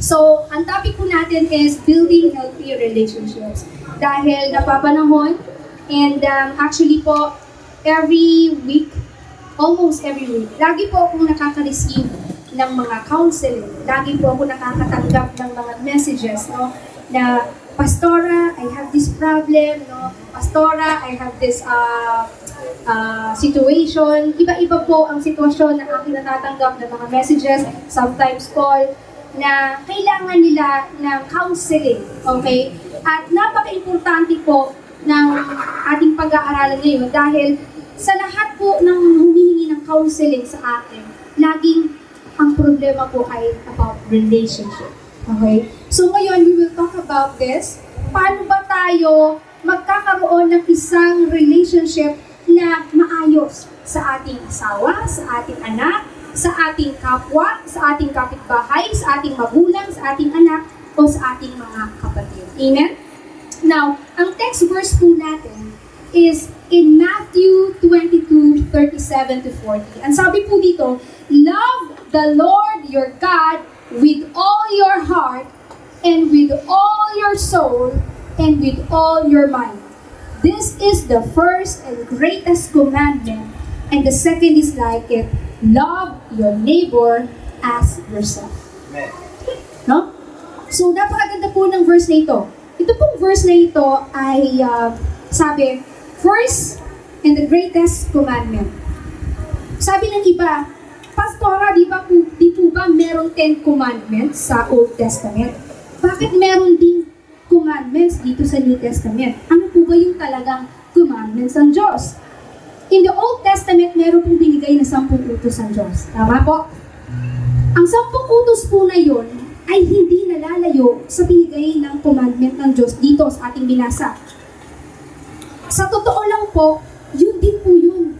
So, ang topic po natin is building healthy relationships. Dahil napapanahon, and actually po, every week, almost every week, lagi po akong nakaka-receive ng mga counseling. Lagi po ako nakakatanggap ng mga messages, no? Na, Pastora, I have this problem, no? Pastora, I have this situation. Iba-iba po ang sitwasyon na aking natatanggap ng mga messages, sometimes call, na kailangan nila ng counseling, okay? At napaka-importante po ng ating pag-aaralan ngayon dahil sa lahat po ng humihingi ng counseling sa atin, laging ang problema po ay about relationship. Okay? So ngayon, we will talk about this. Paano ba tayo magkakaroon ng isang relationship na maayos sa ating asawa, sa ating anak, sa ating kapwa, sa ating kapitbahay, sa ating magulang, sa ating anak, o sa ating mga kapatid. Amen? Now, ang text verse po natin is in Matthew 22:37-40. Ang sabi po dito, love the Lord your God with all your heart, and with all your soul, and with all your mind. This is the first and greatest commandment, and the second is like it. Love your neighbor as yourself. Amen. No? So, napakaganda po ng verse na ito. Ito pong verse na ito ay sabi, first and the greatest commandment. Sabi ng iba, Pastora, di po ba merong 10 commandments sa Old Testament? Bakit meron ding commandments dito sa New Testament? Ano po ba yung talagang commandments ng Diyos? In the Old Testament, meron pong binigay na 10 utos ng Diyos. Tama po? Ang 10 utos po na yun ay hindi nalalayo sa binigay ng commandment ng Diyos dito sa ating binasa. Sa totoo lang po, yun din po yun.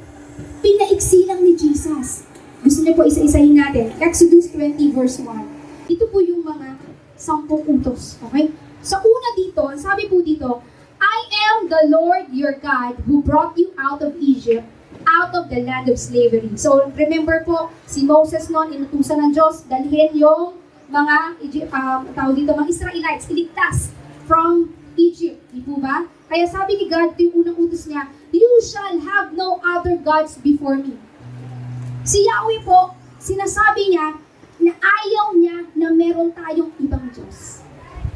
Pinaiksi lang ni Jesus. Gusto niyo po isa-isahin natin. Exodus 20 verse 1. Ito po yung mga 10 utos. Okay? Sa una dito, sabi po dito, I am the Lord your God who brought you out of Egypt, out of the land of slavery. So, remember po, si Moses noon, inutusan ng Diyos, dalhin yung mga, tawag dito, mga Israelites, iligtas from Egypt. Di po ba? Kaya sabi ni God, ito yung unang utos niya, you shall have no other gods before me. Si Yahweh po, sinasabi niya na ayaw niya na meron tayong ibang Diyos.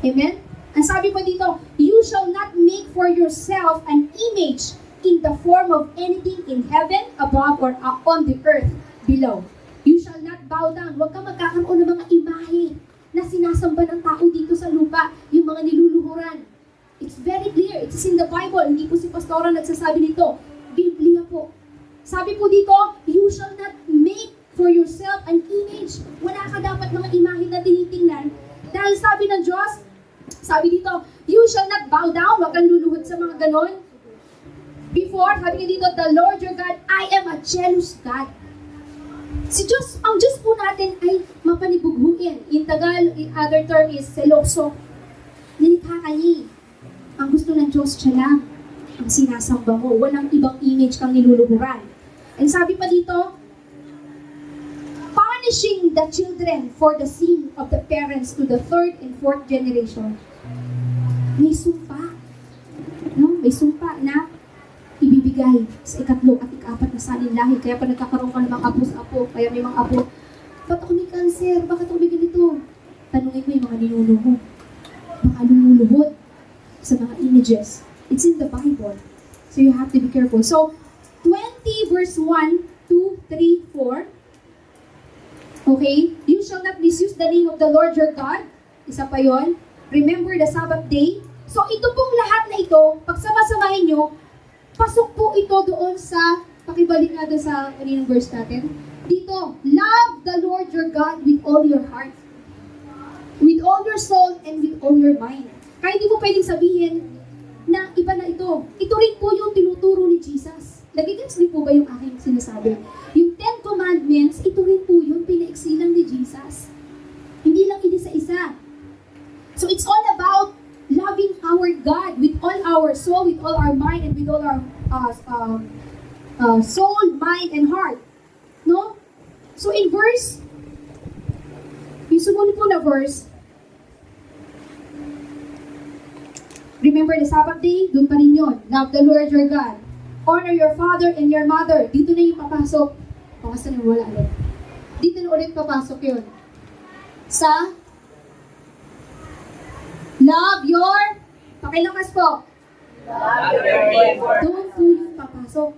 Amen? Ang sabi po dito, you shall not make for yourself an image in the form of anything in heaven, above, or on the earth, below. You shall not bow down. Huwag kang magkakaroon ng mga imahe na sinasamba ng tao dito sa lupa, yung mga niluluhuran. It's very clear. It's in the Bible. Hindi po si Pastora nagsasabi nito. Biblia po. Sabi po dito, you shall not make for yourself an image. Wala ka dapat mga imahe na tinitingnan. Dahil sabi ng Diyos, sabi dito, you shall not bow down. Huwag kang luluhod sa mga ganon. Before, sabi niya dito, the Lord your God, I am a jealous God. Si Diyos, ang Diyos po natin ay mapanibughuin. In Tagalog, other term is seloso. Nilikha ka niya. Ang gusto ng Diyos, siya lang ang sinasamba mo. Walang ibang image kang niluluhuran. And sabi pa dito, punishing the children for the sin of the parents to the third and fourth generation. May sumpa. No? May sumpa na ibibigay sa ikatlo at ikapat na salinlahi. Kaya pa nagkakaroon ka ng mga apo sa apo, kaya may mga apo, ba't ako may cancer? Bakit ako may ganito? Tanungin mo yung mga niluluhod. Baka lululuhod sa mga images. It's in the Bible. So you have to be careful. So, 20 verse 1, 2, 3, 4. Okay? You shall not misuse the name of the Lord your God. Isa pa yon. Remember the Sabbath day. So, ito pong lahat na ito, pag sama-samahin nyo, pasok po ito doon sa, pakibalik nga doon sa kaninang verse natin. Dito, love the Lord your God with all your heart, with all your soul, and with all your mind. Kaya hindi mo pwedeng sabihin na iba na ito. Ito rin po yung tinuturo ni Jesus. Nagigets niyo po ba yung aking sinasabi? Yung 10 commandments, ito rin po yung pinaiksilang ni Jesus. Hindi lang isa-isa. So it's all about loving our God with all our soul, with all our mind, and with all our soul, mind, and heart. No? So in verse, yung sumunod po na verse, remember the Sabbath day? Doon pa rin yun. Love the Lord your God. Honor your father and your mother. Dito na yung papasok. O, kasi na wala ulit. Dito na ulit papasok yun. Sa love your, pakilakas po. Love your neighbor. Doon po yung papasok.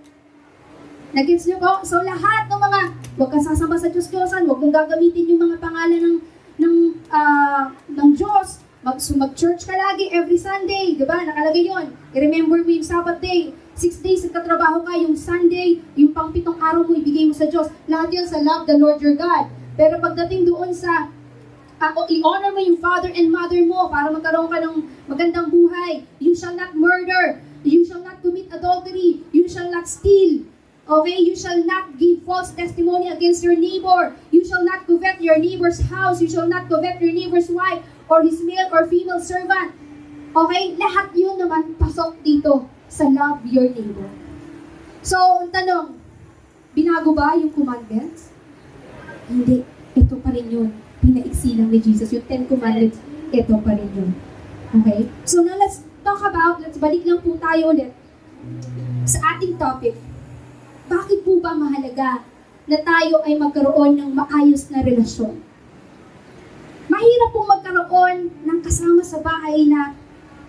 Nag-gets niyo po? So lahat ng mga, huwag kang sasama sa Diyos-Diyosan, huwag mong gagamitin yung mga pangalan ng Diyos. Mag-church ka lagi every Sunday, di ba? Nakalagay yun. I-remember mo yung Sabbath day. 6 days nagkatrabaho ka, yung Sunday, yung pang-pitong araw mo, ibigay mo sa Diyos. Lahat yun sa love the Lord your God. Pero pagdating doon sa i-honor mo yung father and mother mo para magkaroon ka ng magandang buhay. You shall not murder. You shall not commit adultery. You shall not steal. Okay? You shall not give false testimony against your neighbor. You shall not covet your neighbor's house. You shall not covet your neighbor's wife or his male or female servant. Okay? Lahat yun naman pasok dito sa love your neighbor. So, ang tanong, binago ba yung commandments? Hindi. Ito pa rin yun. Pinaiksi lang ni Jesus. Yung 10 Commandments, ito pa rin yun. Okay? So now let's talk about, let's balik lang po tayo ulit sa ating topic. Bakit po ba mahalaga na tayo ay magkaroon ng maayos na relasyon? Mahirap pong magkaroon ng kasama sa bahay na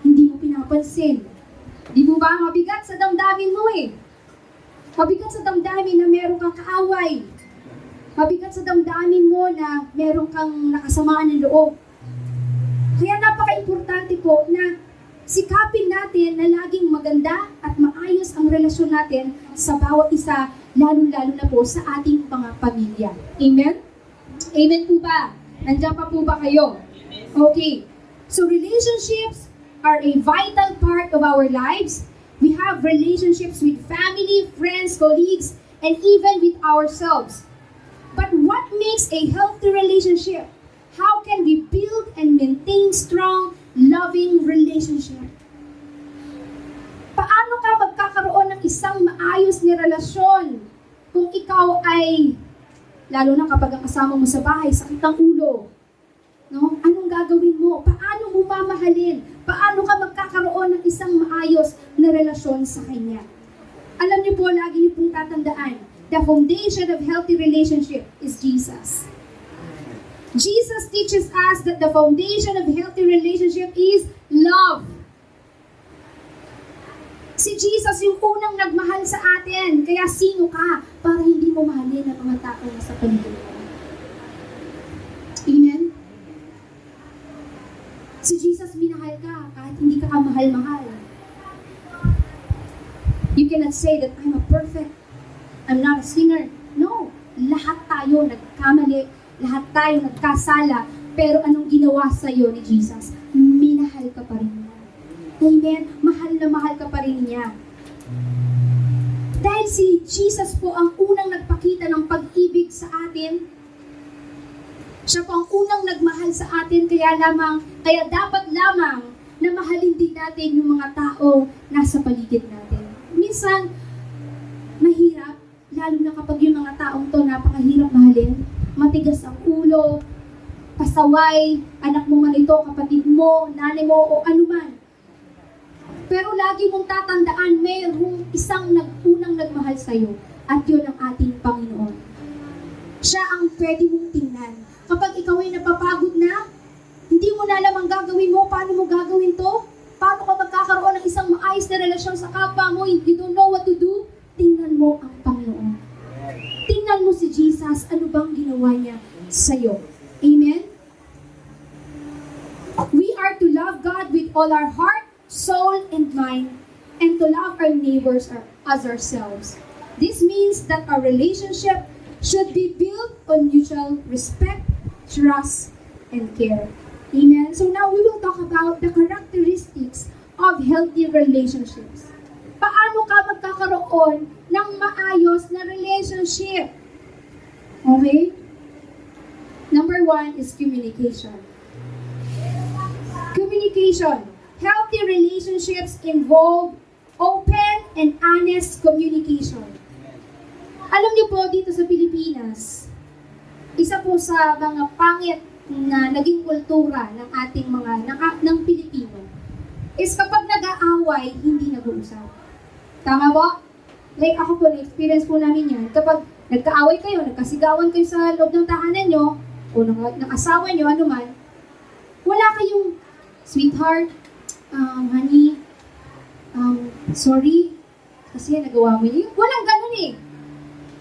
hindi mo pinapansin. Di mo ba? Mabigat sa damdamin mo eh. Mabigat sa damdamin na meron kang kaaway. Mabigat sa damdamin mo na meron kang nakasamaan ng loob. Kaya napaka-importante po na sikapin natin na laging maganda at maayos ang relasyon natin sa bawat isa, lalo-lalo na po sa ating mga pamilya. Amen? Amen po ba? Nandiyan pa po ba kayo? Okay. So relationships are a vital part of our lives. We have relationships with family, friends, colleagues, and even with ourselves. But what makes a healthy relationship? How can we build and maintain strong, loving relationship? Paano ka magkakaroon ng isang maayos na relasyon kung ikaw ay, lalo na kapag ang kasama mo sa bahay, sakit ang ulo? No? Anong gagawin mo? Paano mo mamahalin? Paano ka magkakaroon ng isang maayos na relasyon sa kanya? Alam niyo po, lagi niyo pong tatandaan, the foundation of healthy relationship is Jesus. Jesus teaches us that the foundation of healthy relationship is love. Si Jesus yung unang nagmahal sa atin. Kaya sino ka para hindi mo mahalin ang mga tao na sa paligid mo? Amen? Si Jesus minahal ka kahit hindi ka kamahal-mahal. You cannot say that I'm a perfect, I'm not a sinner. No. Lahat tayo nagkamali, lahat tayo nagkasala, pero anong ginawa sa'yo ni Jesus? Minahal ka pa rin niya. Amen? Mahal na mahal ka pa rin niya. Dahil si Jesus po ang unang nagpakita ng pag-ibig sa atin, siya po ang unang nagmahal sa atin, kaya dapat lamang na mahalin din natin yung mga tao nasa paligid natin. Minsan, mahirap, lalo na kapag yung mga taong to napakahirap mahalin, matigas ang ulo, pasaway, anak mo man ito, kapatid mo, nanay mo, o anuman. Pero lagi mong tatandaan, mayroong isang unang nagmahal sa'yo, at yun ang ating Panginoon. Siya ang pwede mong tingnan. Kapag ikaw ay napapagod na, hindi mo na alam ang gagawin mo, paano mo gagawin to? Paano ka magkakaroon ng isang maayos na relasyon sa kapwa mo, you don't know what to do? Tingnan mo ang Panginoon. Tingnan mo si Jesus, ano bang ginawa niya sa'yo. Amen? We are to love God with all our heart, soul, and mind, and to love our neighbors as ourselves. This means that our relationship should be built on mutual respect, trust, and care. Amen? So now we will talk about the characteristics of healthy relationships. Paano ka magkakaroon ng maayos na relationship? Okay? Number 1 is communication. Communication. Healthy relationships involve open and honest communication. Alam niyo po, dito sa Pilipinas, isa po sa mga pangit na naging kultura ng ating ng Pilipino is kapag nag-aaway, hindi nag-uusap. Tama ba? Like ako po, na-experience po namin yan. Kapag nagkaaway kayo, nagkasigawan kayo sa loob ng tahanan nyo, o ng asawa nyo, ano man, wala kayong, sweetheart, honey, sorry, kasi nagawa mo yun. Walang ganun eh.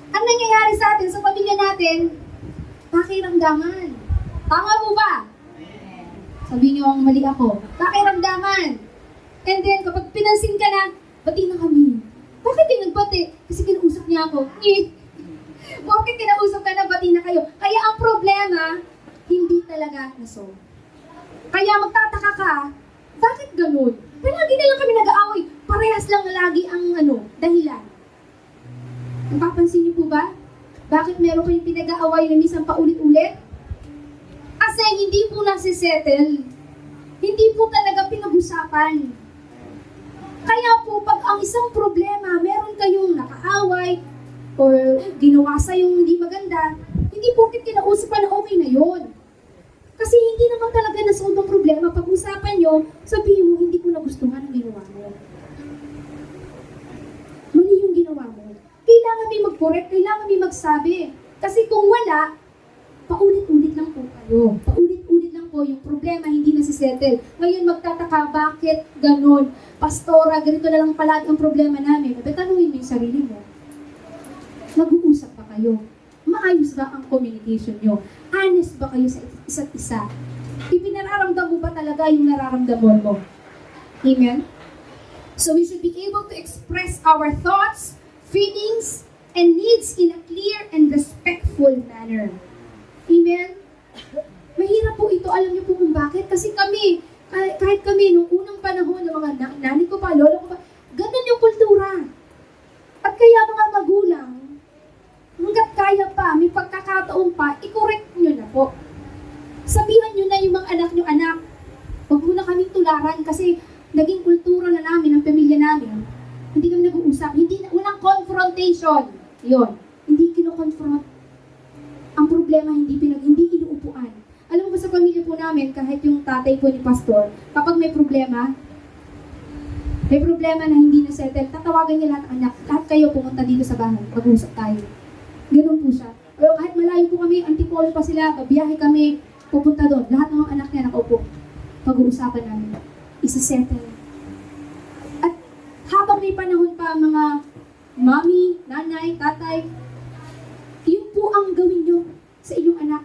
Ang nangyayari sa atin, sa pamilya natin, pakiramdaman. Tama po ba? Sabihin niyo ang mali ako. Pakiramdaman. And then, kapag pinansin ka na, bati na kami. Bakit din nagbati? Kasi kinausap niya ako. Bakit kinausap ka na, bati na kayo? Kaya ang problema, hindi talaga nasolve. Kaya magtataka ka, bakit ganun? Palagi na lang kami nag-aaway. Parehas lang na lagi ang dahilan. Napapansin niyo po ba? Bakit meron kayong pinag-aaway na minsan paulit-ulit? Kasi hindi po nasisettle. Hindi po talaga pinag-usapan. Kaya po, pag ang isang problema, meron kayong nakaaway or ginawa sa yung hindi maganda, hindi porket kinausapan na okay na yon. Kasi hindi naman talaga nasolve ang problema. Pag-usapan nyo, sabihin mo, hindi ko nagustuhan ang ginawa mo. Mali yung ginawa mo. Kailangan may mag-correct, kailangan may magsabi. Kasi kung wala, paulit-ulit lang po kayo. Paulit-ulit lang po yung problema, hindi nasisettle. Ngayon magtataka, bakit ganun? Pastora, ganito na lang palagi ang problema namin. Tanungin mo yung sarili mo. Nag-uusap ba kayo? Maayos ba ang communication nyo? Honest ba kayo sa isa't isa? Ipinararamdam mo ba talaga yung nararamdaman mo? Amen? So we should be able to express our thoughts, feelings, and needs in a clear and respectful manner. Amen? Mahirap po ito. Alam niyo po kung bakit? Kasi kami, kahit kami, nung unang panahon, ng mga nanay ko pa, lola ko pa, ganun yung kultura. At kaya mga magulang, hanggat kaya pa, may pagkakataon pa, i-correct nyo na po. Sabihan nyo na yung mga anak nyo, anak, huwag mo na kaming tularan kasi naging kultura na namin, ang pamilya namin. Hindi kami nag-uusap, walang confrontation. Yun, hindi kino-confront. Ang problema, hindi inuupuan. Alam mo ba sa pamilya po namin, kahit yung tatay po ni pastor, kapag may problema na hindi na-settle, tatawagan niya lahat ng anak, lahat kayo pumunta dito sa bahay, mag-uusap tayo. Ganun po siya. Pero kahit malayo po kami, antipolo pa sila, babiyahe kami, pupunta doon. Lahat ng mga anak niya nakaupo. Pag-uusapan namin. Isa-settle. At habang may panahon pa mga mami, nanay, tatay, yun po ang gawin nyo sa inyong anak.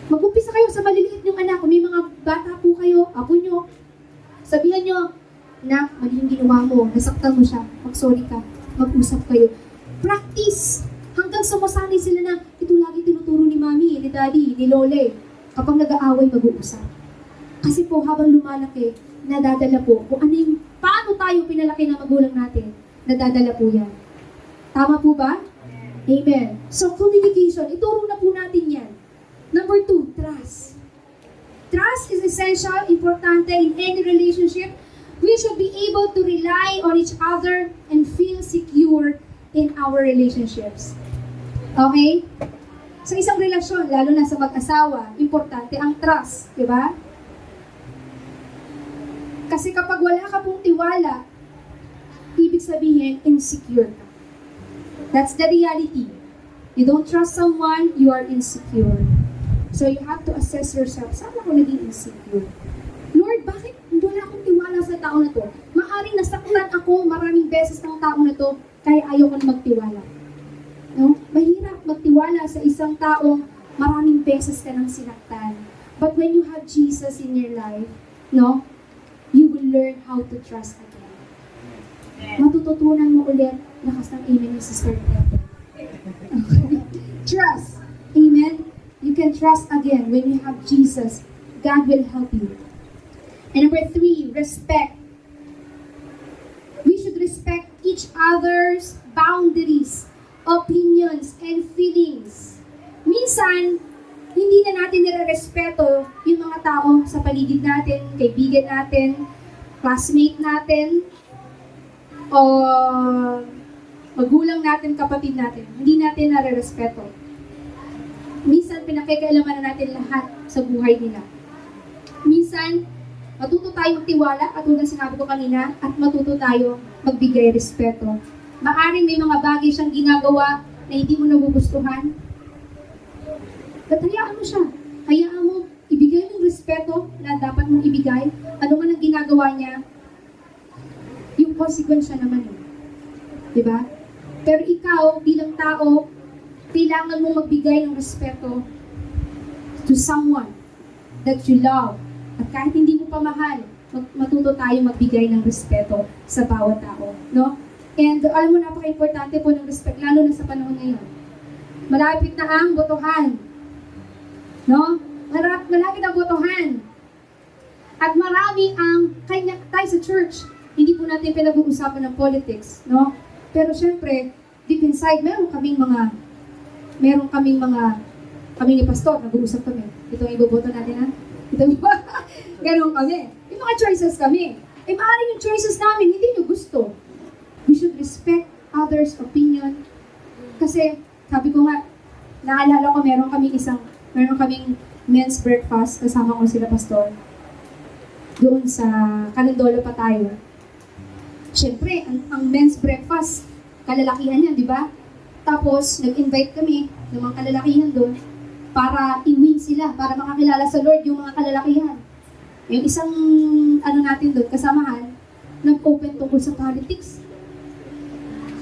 Mag-umpisa kayo sa maliliit yung anak. Kung may mga bata po kayo, apo nyo, sabihan nyo, na, mali yung ginawa mo, nasaktan mo siya, mag-sorry ka, mag-usap kayo. Practice! Hanggang sumasanay sila na ito lagi tinuturo ni mami, ni daddy, ni lole. Kapag nag-aaway, mag-uusap. Kasi po, habang lumalaki, nadadala po kung ano yung, paano tayo pinalaki ng magulang natin, nadadala po yan. Tama po ba? Amen. So, communication, ituro na po natin yan. Number 2, trust. Trust is essential, importante in any relationship. We should be able to rely on each other and feel secure in our relationships. Okay? Sa isang relasyon, lalo na sa mag-asawa, importante ang trust, di ba? Kasi kapag wala ka pong tiwala, ibig sabihin, insecure ka. That's the reality. You don't trust someone, you are insecure. So you have to assess yourself, saan ako naging insecure? Lord, bakit wala akong tiwala sa tao na to? Maaring nasaktan ako maraming beses ng tao na to, kaya ayaw ko na magtiwala. No? Mahirap magtiwala sa isang taong maraming beses ka nang sinaktan. But when you have Jesus in your life, no, you will learn how to trust again. Matututunan mo ulit, lakas ng amen ni Sister Ted. Trust. Amen? You can trust again when you have Jesus. God will help you. And number 3, respect. We should respect each other's boundaries, opinions, and feelings. Minsan, hindi na natin nire-respeto yung mga tao sa paligid natin, kaibigan natin, classmate natin, o magulang natin, kapatid natin. Hindi natin nare-respeto. Minsan, pinakikialaman na natin lahat sa buhay nila. Minsan, Matuto tayo magtiwala, at tulad ng sinabi ko kanina, at matuto tayo magbigay respeto. Maaring may mga bagay siyang ginagawa na hindi mo nagugustuhan. At hayaan mo siya. Hayaan mo, ibigay mo yung respeto na dapat mong ibigay. Ano man ang ginagawa niya, yung consequence naman yun. Diba? Pero ikaw, bilang tao, kailangan mo magbigay ng respeto to someone that you love. At kahit hindi mo pa mahal, matuto tayo magbigay ng respeto sa bawat tao. No? And alam mo, napaka-importante po ng respect, lalo na sa panahon ngayon. Malapit na ang botohan. No? Malapit ang botohan. At marami ang kanya tayo sa church. Hindi po natin pinag-uusapan ng politics. No? Pero syempre, deep inside, meron kaming kami ni Pastor, nag-uusap kami. Ito ang iboboto natin, ha? Ganon kami. Yung mga choices kami. Maaaring yung choices namin, hindi nyo gusto. We should respect others' opinion. Kasi, sabi ko nga, naalala ko, meron kaming men's breakfast, kasama ko sila Pastor. Doon sa Canandola pa tayo. Siyempre, ang men's breakfast, kalalakihan yan, di ba? Tapos, nag-invite kami ng mga kalalakihan doon para i-win sila, para makakilala sa Lord yung mga kalalakihan. Yung isang, natin doon, kasamahan, nag-open tungkol sa politics.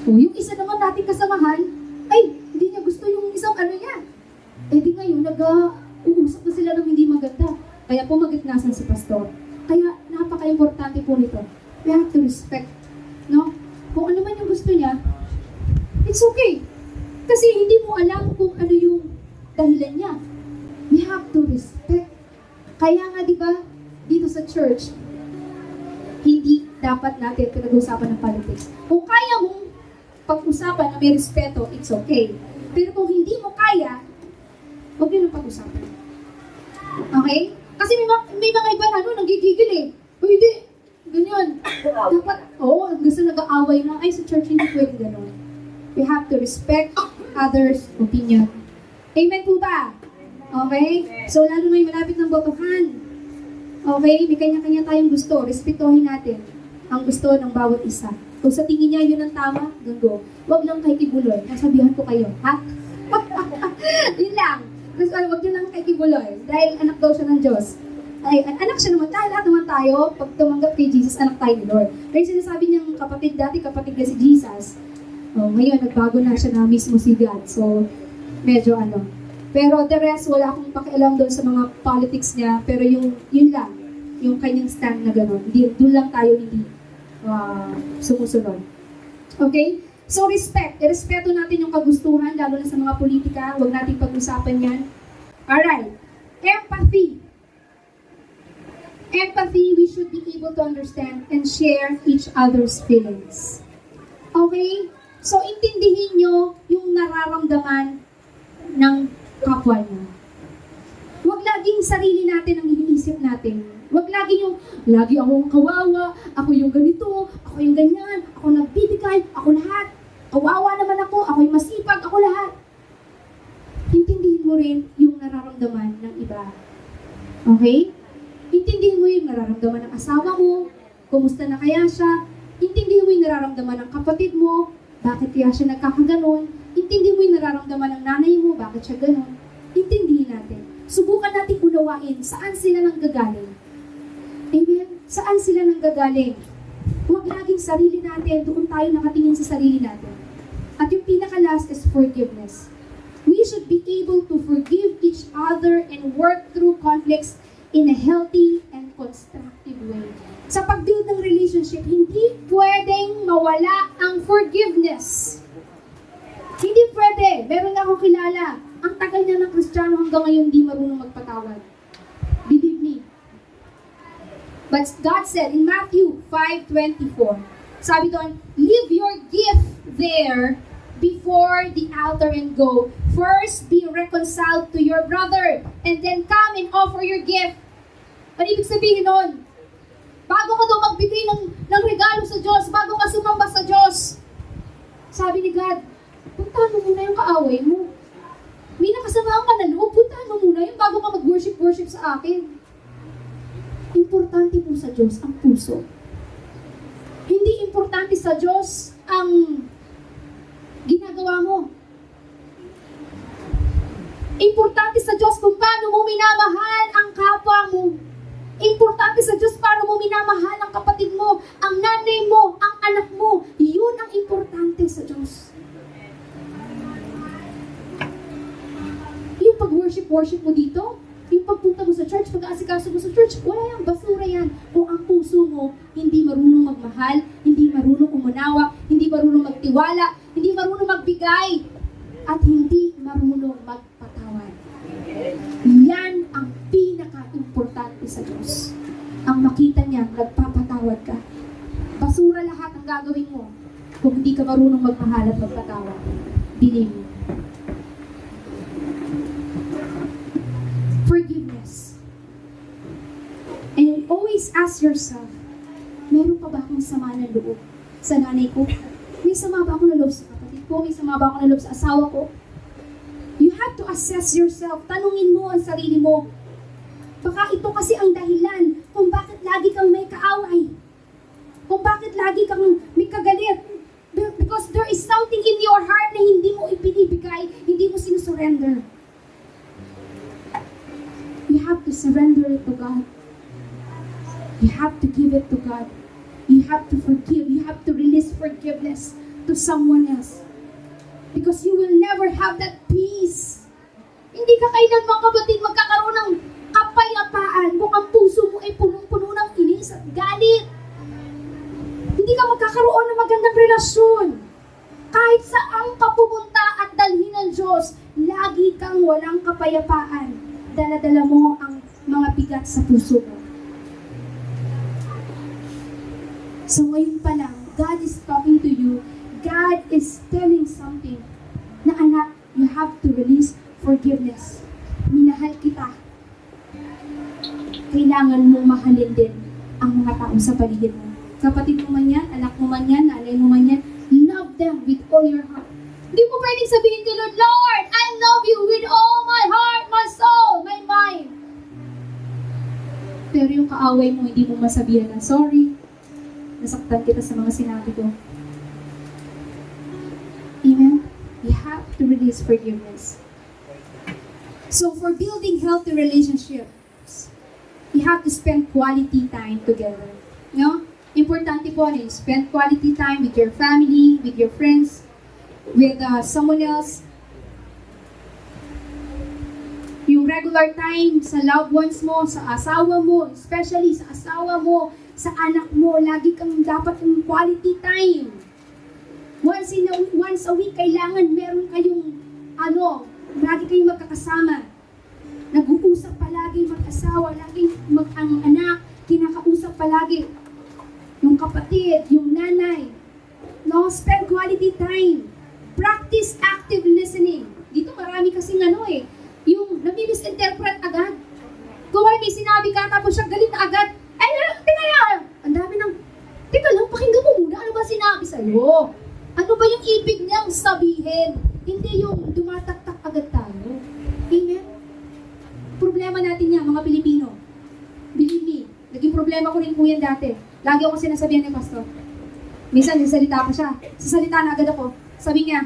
O, yung isa naman natin kasamahan, ay, hindi niya gusto yung isang niya. Eh, di ngayon, uusap na sila ng hindi maganda. Kaya pumagitnasan si Pastor. Kaya, napaka-importante po nito. We have to respect. No? Kung ano man yung gusto niya, it's okay. Kasi hindi mo alam kung ano yung dahilan niya. We have to respect. Kaya nga, di ba, dito sa church, hindi dapat natin pinag-usapan ng politics. Kung kaya mong pag-usapan na may respeto, it's okay. Pero kung hindi mo kaya, huwag nyo nang pag-usapan. Okay? Kasi may mga iba na nanggigigil eh. O hindi, ganyan. Dapat, gusto nag-aaway na, ay sa church hindi pwede gano'n. We have to respect others' opinion. Amen po ba? Okay? So, lalo na yung malapit ng botohan. Okay? May kanya-kanya tayong gusto. Respetuhin natin ang gusto ng bawat isa. Kung sa tingin niya yun ang tama, go. Huwag lang kay Kibuloy. Kasabihan ko kayo. Ha? Yun lang. Huwag yun lang kay Kibuloy. Dahil anak daw siya ng Diyos. Ay, anak siya naman tayo. Lahat naman tayo, pag tumanggap kay Jesus, anak tayo ni Lord. Kaya sinasabi niyang kapatid, dati kapatid niya si Jesus. Ngayon, nagbago na siya na mismo si God. So, medyo Pero the rest, wala akong pakialam doon sa mga politics niya. Pero yun lang, yung kanyang stand na gano'n. Doon lang tayo hindi sumusunod. Okay? So, respect. Irespeto natin yung kagustuhan, lalo na sa mga politika. Huwag natin pag-usapan yan. Alright. Empathy. Empathy, we should be able to understand and share each other's feelings. Okay? So, intindihin nyo yung nararamdaman ng kapwa nyo. Huwag laging sarili natin ang iniisip natin. Huwag lagi akong kawawa, ako yung ganito, ako yung ganyan, ako nagbibigay, ako lahat. Kawawa naman ako yung masipag, ako lahat. Intindihin mo rin yung nararamdaman ng iba. Okay? Intindihin mo yung nararamdaman ng asawa mo, kumusta na kaya siya. Intindihin mo yung nararamdaman ng kapatid mo, bakit kaya siya nagkakaganon. Intindihin mo yung nararamdaman ng nanay mo, bakit siya ganon. Intindihin natin. Subukan natin unawain saan sila nanggagaling. Amen? Saan sila nanggagaling? Huwag laging sarili natin, doon tayo nakatingin sa sarili natin. At yung pinaka-last is forgiveness. We should be able to forgive each other and work through conflicts in a healthy and constructive way. Sa pag-build ng relationship, hindi pwedeng mawala ang forgiveness. Hindi pwede. Meron nga akong kilala. Ang tagal niya ng Kristiyano hanggang ngayon di marunong magpatawad. Believe me. But God said in Matthew 5:24, sabi doon, leave your gift there before the altar and go. First, be reconciled to your brother and then come and offer your gift. Ano ibig sabihin nun? Bago ka daw magbigay ng regalo sa Diyos, bago ka sumamba sa Diyos, sabi ni God, puntahan mo muna yung kaaway mo. May nakasamaan ka na loob, puntahan mo muna yung bago ka mag-worship sa akin. Importante importante po sa Diyos ang puso. Hindi importante sa Diyos ang ginagawa mo. Importante sa Diyos kung paano mo minamahal ang kapwa mo. Importante sa Diyos paano mo minamahal ang kapatid mo, ang nanay mo, ang anak mo. Yun ang importante sa Diyos. Yung pag-worship mo dito, yung pagpunta mo sa church, pag-aasikaso mo sa church, wala yan, basura yan. Kung ang puso mo hindi marunong magmahal, hindi marunong umunawa, hindi marunong magtiwala, hindi marunong magbigay, at hindi marunong magpatawad. Yan ang pinaka-importante sa Diyos. Ang makita niya, nagpapatawad ka. Basura lahat ang gagawin mo kung hindi ka marunong magmahal at magpatawad. Believe me. Forgiveness. And always ask yourself, meron pa ba akong sama ng loob sa nanay ko? May sama ba akong loob sa kapatid ko? May sama ba akong loob sa asawa ko? You have to assess yourself. Tanungin mo ang sarili mo. Baka ito kasi ang dahilan kung bakit lagi kang may kaaway. Kung bakit lagi kang may kagalit. Because there is something in your heart na hindi mo ipinibigay, hindi mo sinusurrender. You have to surrender it to God. You have to give it to God. You have to forgive. You have to release forgiveness to someone else. Because you will never have that peace. Hindi ka kailan mga kapatid magkakaroon ng kapayapaan kung ang puso mo ay punong-puno ng inis at galit. Hindi ka magkakaroon ng magandang relasyon. Kahit saan ka pumunta at dalhin ng Diyos, lagi kang walang kapayapaan. Dala-dala mo ang mga bigat sa puso mo. So ngayon pa lang, God is talking to you. God is telling something na anak, you have to release forgiveness. Minahal kita. Kailangan mo mahalin din ang mga tao sa paligid mo. Kapatid mo man yan, anak mo man yan, nanay mo man yan, love them with all your heart. Hindi mo pwedeng sabihin kay Lord, Lord, I love you with all my heart, my soul, my mind. Pero yung kaaway mo, hindi mo masabihan na, sorry, nasaktan kita sa mga sinabi ko. Amen? We have to release forgiveness. So for building healthy relationships, you have to spend quality time together. You know? Importante po rin, spend quality time with your family, with your friends, with someone else. Yung regular time sa loved ones mo, sa asawa mo, especially sa asawa mo, sa anak mo, lagi kang dapat yung quality time. Once a week, kailangan meron kayong, lagi kayong magkakasama. Nag-uusap palagi mag-asawa, lagi ang anak, kinakausap palagi. Yung kapatid, yung nanay. No, spend quality time. Practice active listening. Dito marami kasing yung nami-misinterpret agad. Kung may sinabi ka, tapos siya galit na agad, teka lang, ang dami teka lang, pakinggan mo muna, ano ba sinabi sa'yo? Ano ba yung ibig niyang sabihin? Hindi yung dumataktak agad tayo. Amen? Problema natin yan, mga Pilipino. Believe me, naging problema ko rin po yan dati. Lagi ako sinasabihan ni Pastor. Minsan, nagsalita pa siya. Sasalita na agad ako. Sabi niya,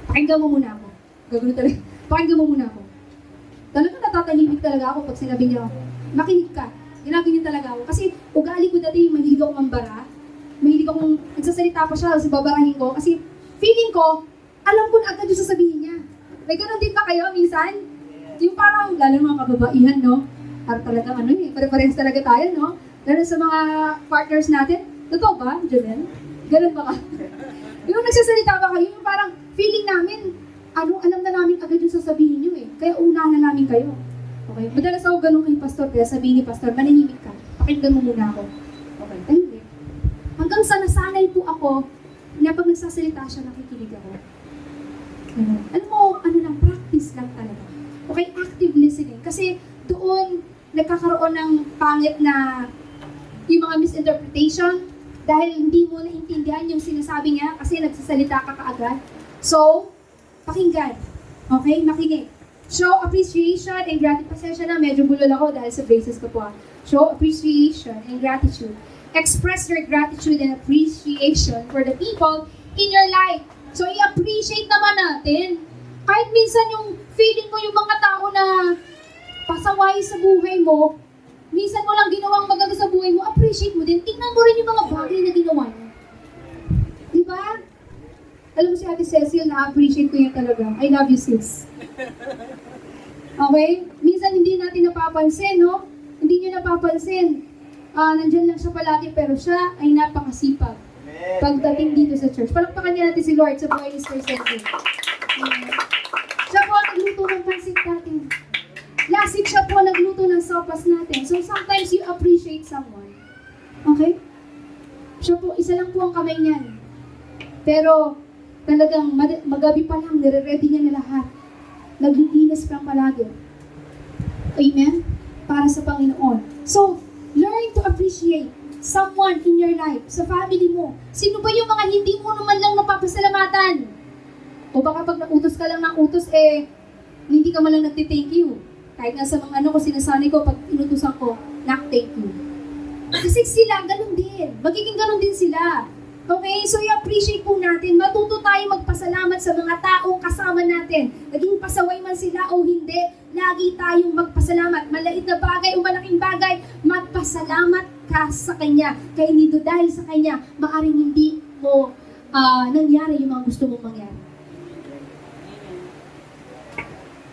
pakinggan mo muna ako. Gagano talaga. Pakinggan mo muna ako. Talagang natatahimik talaga ako pag sinabi niya, makinig ka. Ginagawa niya talaga ako. Kasi ugali ko dati, mahilig akong mambara. Mahilig akong, nagsasalita pa siya, kasi babarahin ko. Kasi feeling ko, alam ko na agad yung sasabihin niya. May ganun din ba kayo minsan? Yung parang, lalo mga kababaihan, no? Para talaga, pare-pares talaga tayo, no? Lalo sa mga partners natin. Totoo ba, Janelle? Ganun ba ka? Yung nagsasalita ba kayo, yung parang feeling namin, alam na namin agad yung sasabihin niyo eh. Kaya una na namin kayo. Okay? Madalas ako ganun kay Pastor, kaya sabihin ni Pastor, manahimik ka. Pakinggan mo muna ako. Okay, tahimik. Hanggang sa nasanay po ako, na pag nagsasalita siya, nakikinig ako. Ganun. Alam mo, practice lang talaga. Okay, active listening. Kasi doon, nagkakaroon ng pangit na yung mga misinterpretation dahil hindi mo naintindihan yung sinasabi niya kasi nagsasalita ka kaagad. So, pakinggan. Okay? Makinig. Show appreciation and gratitude. Pasensya na, medyo bulol ako dahil sa braces ko po. Show appreciation and gratitude. Express your gratitude and appreciation for the people in your life. So, i-appreciate naman natin. Kahit minsan yung feeling mo yung mga tao na pasaway sa buhay mo, minsan mo lang ginawang maganda sa buhay mo, appreciate mo din. Tingnan mo rin yung mga bagay na ginawa niya. Diba? Alam mo si Ate Cecil, na-appreciate ko yan talaga. I love you, sis. Okay? Minsan hindi natin napapansin, no? Hindi niyo napapansin. Nandyan lang siya palagi, pero siya ay napakasipag. Pagdating dito sa church. Palakpakan niya natin si Lord sa buhay ni Sir Cecil. Siya po ang nagluto ng pansit natin. Last week siya po nagluto ng sopas natin. So sometimes you appreciate someone. Okay? Siya po, isa lang po ang kamay niyan. Pero talagang magabi pa lang, nire-ready niya na lahat. Naglilinis pa palagi. Amen? Para sa Panginoon. So, learn to appreciate someone in your life, sa family mo. Sino ba yung mga hindi mo naman lang napapasalamatan? O baka pag nautos ka lang ng utos, hindi ka man lang nagti-thank you. Kahit nga sa mga kung sinasanay ko, pag inutusan ko, thank you. Kasi sila, ganun din. Magiging ganun din sila. Okay? So, i-appreciate po natin. Matuto tayo magpasalamat sa mga taong kasama natin. Naging pasaway man sila o hindi, lagi tayong magpasalamat. Malait na bagay o malaking bagay, magpasalamat ka sa Kanya. Kaya hindi dahil sa Kanya, maaaring hindi mo nangyari yung mga gusto mong mangyari.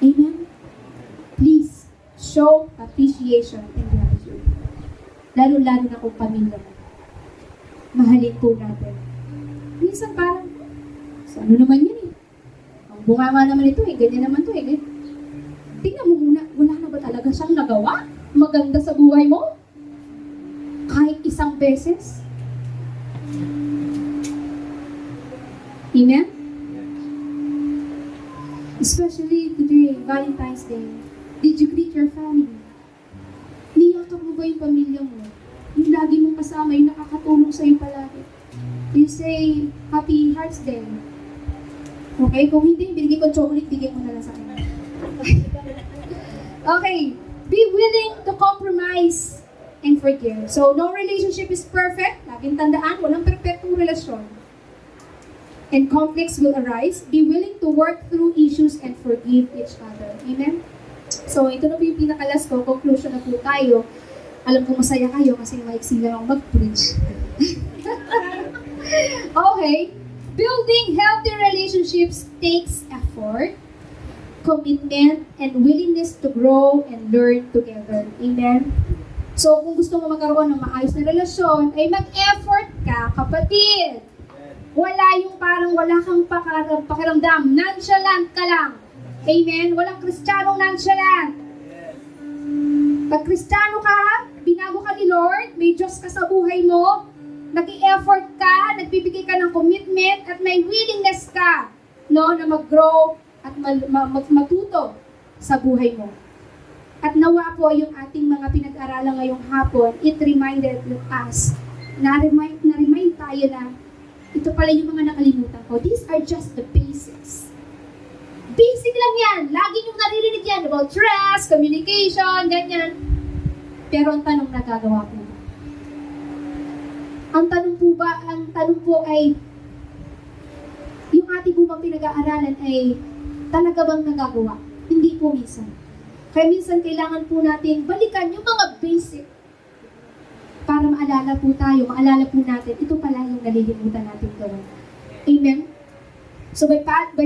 Amen? Please, show appreciation and gratitude. Lalo-lalo na kung pamilya mo. Mahalin po natin. Minsan parang, so ano naman yun eh? Ang bunga nga naman ito eh, ganyan naman ito eh. Tingnan mo muna, wala na ba talaga siyang nagawa? Maganda sa buhay mo? Kahit isang beses? Amen? Especially today, Valentine's Day. Did you greet your family? Niyakap mo ba yung pamilya mo? Yung lagi mong kasama, yung nakakatulong sa'yo palagi. You say, Happy Hearts Day. Okay? Kung hindi, binigay ko chocolate, bigay mo na lang sa akin. Okay. Be willing to compromise and forgive. So, no relationship is perfect. Laging tandaan, walang perfectong relasyon. And conflicts will arise. Be willing to work through issues and forgive each other. Amen? So, ito na po yung pinakalas ko. Conclusion na po tayo. Alam ko masaya kayo kasi maiksi lang ako mag-preach. Okay. Building healthy relationships takes effort, commitment, and willingness to grow and learn together. Amen? So, kung gusto mo magkaroon ng maayos na relasyon, ay mag-effort ka, kapatid. Wala yung parang wala kang pakiramdam. Nonchalant ka lang. Amen? Walang Kristiyanong nonchalant. Pag Kristiyano ka, binago ka ni Lord, may Diyos ka sa buhay mo, nag-i-effort ka, nagbibigay ka ng commitment, at may willingness ka, no, na mag-grow at matuto sa buhay mo. At nawa po yung ating mga pinag-aralan ngayong hapon, it reminded us, na-remind tayo na, ito pala yung mga nakalimutan ko. These are just the basics. Basic lang yan. Lagi yung naririnig yan about trust, communication, ganyan. Pero ang tanong, nagagawa po ba? Ang tanong po ay, yung ating bumang pinag-aaralan ay talaga bang nagagawa? Hindi po minsan. Kaya minsan kailangan po natin balikan yung mga basic para maalala po natin, ito pala yung nalilimutan natin gawin. Amen? So by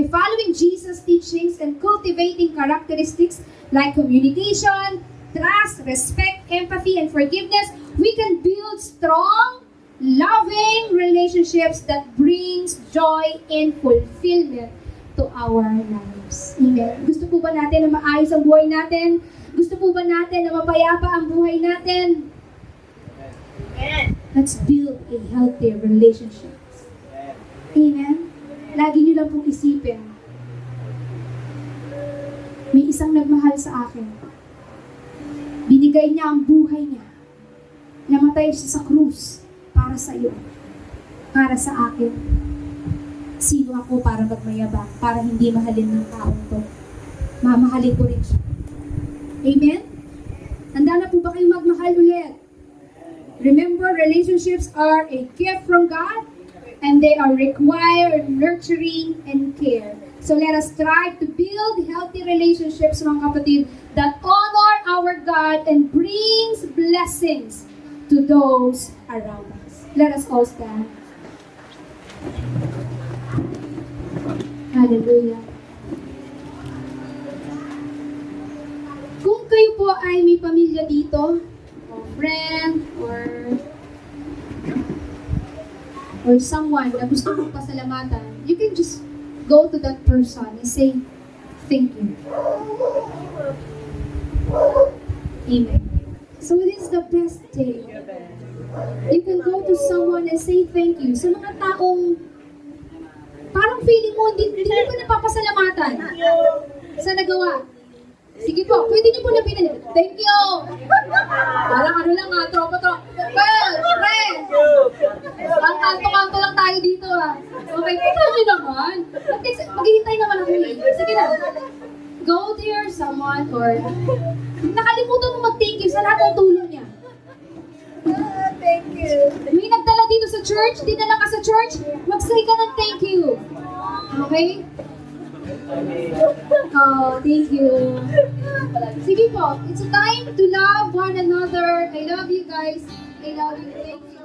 following Jesus' teachings and cultivating characteristics like communication, trust, respect, empathy, and forgiveness, we can build strong, loving relationships that brings joy and fulfillment to our lives. Amen. Gusto po ba natin na maayos ang buhay natin? Gusto po ba natin na mapayapa ang buhay natin? Amen. Let's build a healthy relationship. Amen. Lagi niyo lang pong isipin. May isang nagmahal sa akin. Binigay niya ang buhay niya. Namatay siya sa krus para sa iyo. Para sa akin. Sino ako para magmayabang? Para hindi mahalin ng taong to? mamahalin ko rin siya. Amen? Handa na po ba kayo magmahal ulit? Remember, relationships are a gift from God and they are required nurturing and care. So let us strive to build healthy relationships, mga kapatid, that honor our God and brings blessings to those around us. Let us all stand. Hallelujah. Kung kayo po ay may pamilya dito, o friend, or someone na gusto mong pasalamatan, you can just go to that person and say, thank you. Amen. So this is the best day. You can go to someone and say thank you. Sa mga taong parang feeling mo, hindi ko napapasalamatan sa nagawa. Sige po, pwede niyo po lapitan. Thank you! Parang ano lang ha, tropa. Well, friend! Ang kanto-kanto lang tayo dito ha. Okay, tingnan niyo naman. Maghihintay naman ako eh. Sige na. Go to someone or nakalimutan mo mag-thank you sa lahat ng tulong niya. Thank you. May nagdala dito sa church, dinala ka sa church, mag-say ka ng thank you. Okay? Oh, thank you. Sige po, it's a time to love one another. I love you guys. I love you. Thank you.